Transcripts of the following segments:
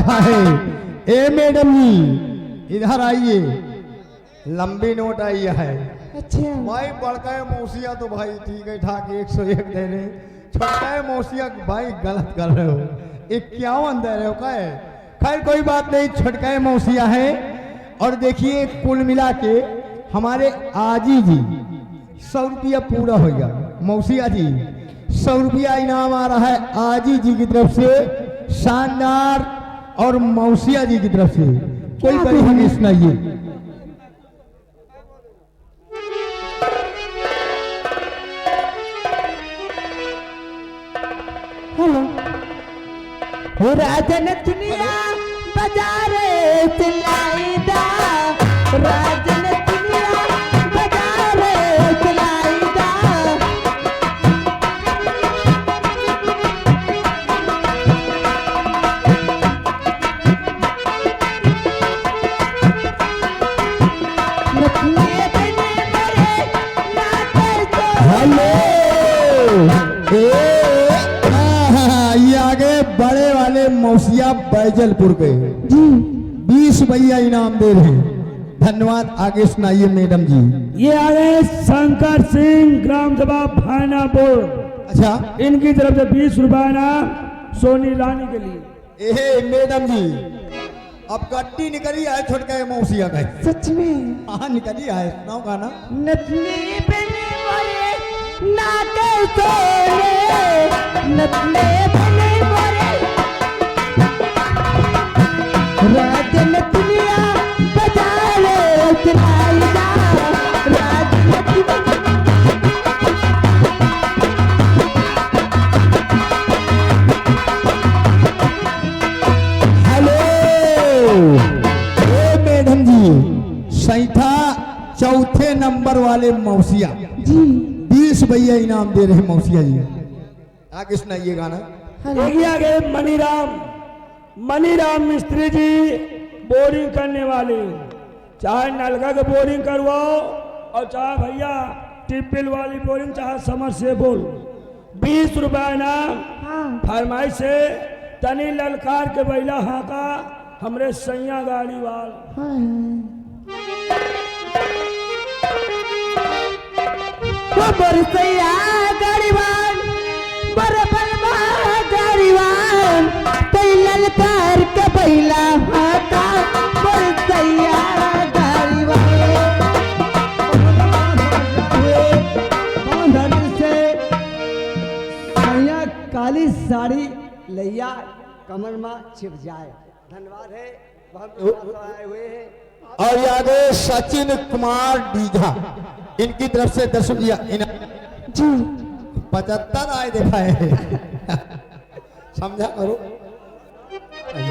रहा है। ए मैडम जी इधर आइए, लंबी नोट आई है। अच्छा भाई बड़का मौसिया तो भाई ठीक है ठाक 101 दे रहे, छोटा मौसिया भाई गलत कर रहे हो, 51 दे रहे हो क्या है? खैर कोई बात नहीं, छोटका मौसिया है। और देखिए कुल मिला के हमारे आजी जी 100 रुपया पूरा हो गया। मौसिया जी 100 रुपया इनाम आ रहा है आजी जी की तरफ से, शानदार, और मौसिया जी की तरफ से। कोई कहानी सुनाइए। हो राजन दुनिया बाजारे चलाईदा, राजन दुनिया बाजारे चलाईदा। हेलो ये आगे बड़े वाले मौसिया बैजलपुर के 20 भैया इनाम दे रहे हैं। धन्यवाद। आगे सुनाइए मैडम जी। ये आगे शंकर सिंह ग्राम सभा भानापुर, अच्छा इनकी तरफ से 20 रुपया इनाम सोनी रानी के लिए। ए मैडम जी अब गट्टी निकली है छोटका मौसिया का। सच में? हाँ निकली है, सुनाओ गाना। नथनी बने मोरे नाके सोने, नथनी बने मोरे राजन दुनिया बाजारे चलाईदा, राजन हेलो ए मैडम जी, सैठा चौथे नंबर वाले मौसिया जी 20 भैया इनाम दे रहे हैं मौसिया जी। आगे सुनाइए गाना। देखिए आगे मनीराम मिस्त्री जी बोरिंग करने वाले, चाहे नलका के बोरिंग करवाओ और चाहे भैया टिपिल वाली बोरिंग, चाहे समरसेबुल, 20 रुपया इनाम। फरमाइश से तनी ललकार के बैला हाका हमरे सैया गाड़ी वाल। बरसैया गाड़ीवान बरबलवा गाड़ीवान, कई ललकार के बैला हाका बरसैया काली साड़ी लैया कमर में छिप जाए। धन्यवाद है, बहुत आए हुए हैं। और ये आगे सचिन कुमार डीझा, इनकी तरफ से 10 रुपया जी 75 आए देखा है। समझा करो।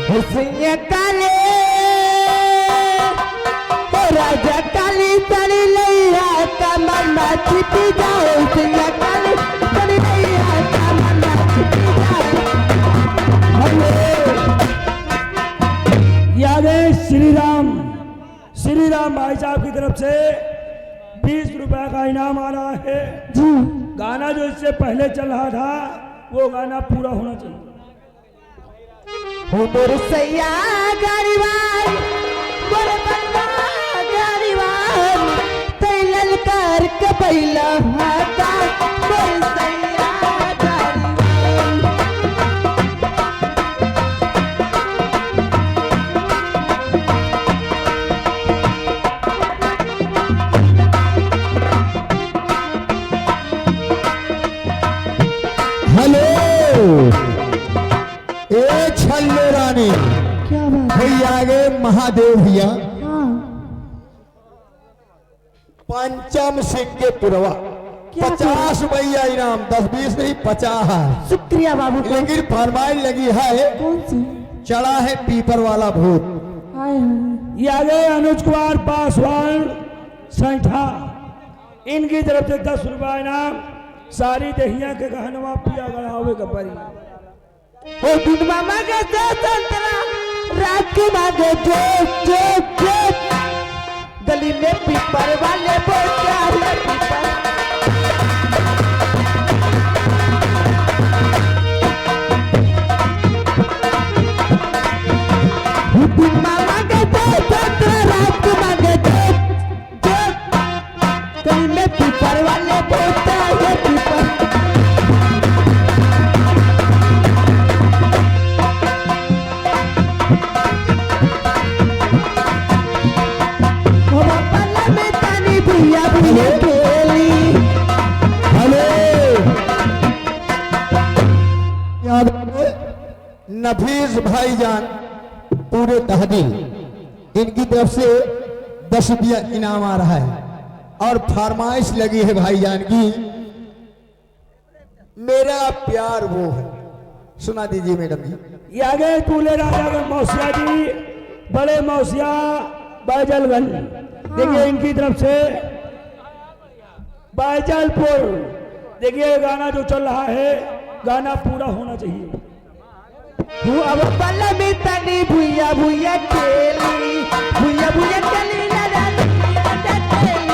हुसैया काले ओ राजा काली साड़ी लैया कमर में छिप जाए, हुसैया काली साड़ी लैया कमर में छिप जाए। यादे श्री राम भाई साहब की तरफ से 20 रुपया का इनाम आ रहा है। गाना जो इससे पहले चल रहा था वो गाना पूरा होना चाहिए। हो बरसैया गाड़ीवान बरबलवा गाड़ीवान, कई ललकार के बैला हाका बरसैया गाड़ीवान। हेलो ए छल्लो रानी, क्या बात? भैया आगे महादेव भैया हाँ पंचम सिंह के पुरवा, क्या 50 भैया इनाम, 10-20 नहीं 50। शुक्रिया बाबू को। लेकिन फरमाइश लगी है, कौन सी? चढ़ा है पीपर वाला भूत। हाय हाय ये आगे अनुज कुमार पासवान सैठा, इनकी तरफ से 10 रुपया इनाम। सारी दहिया के गहनवा पिया गढ़ावे का परी। ओ दिन मामा के संतरा रात के मांगे जो गली में पीपर वाले बोल के पीपर हफीज भाईजान पूरे तहदील इनकी तरफ से 10 रुपया इनाम आ रहा है और फरमाइश लगी है भाईजान की, मेरा प्यार वो है। सुना दीजिए मैडम जी। ये आगे दूल्हे राजा के मौसिया जी, बड़े मौसिया बैजलगंज, देखिए इनकी तरफ से बैजलपुर। देखिए गाना जो चल रहा है, गाना पूरा होना चाहिए। अब पल में तनी भुइया भुइया खेली, भुइया भुइया खेली, ला ला ला ला खेली।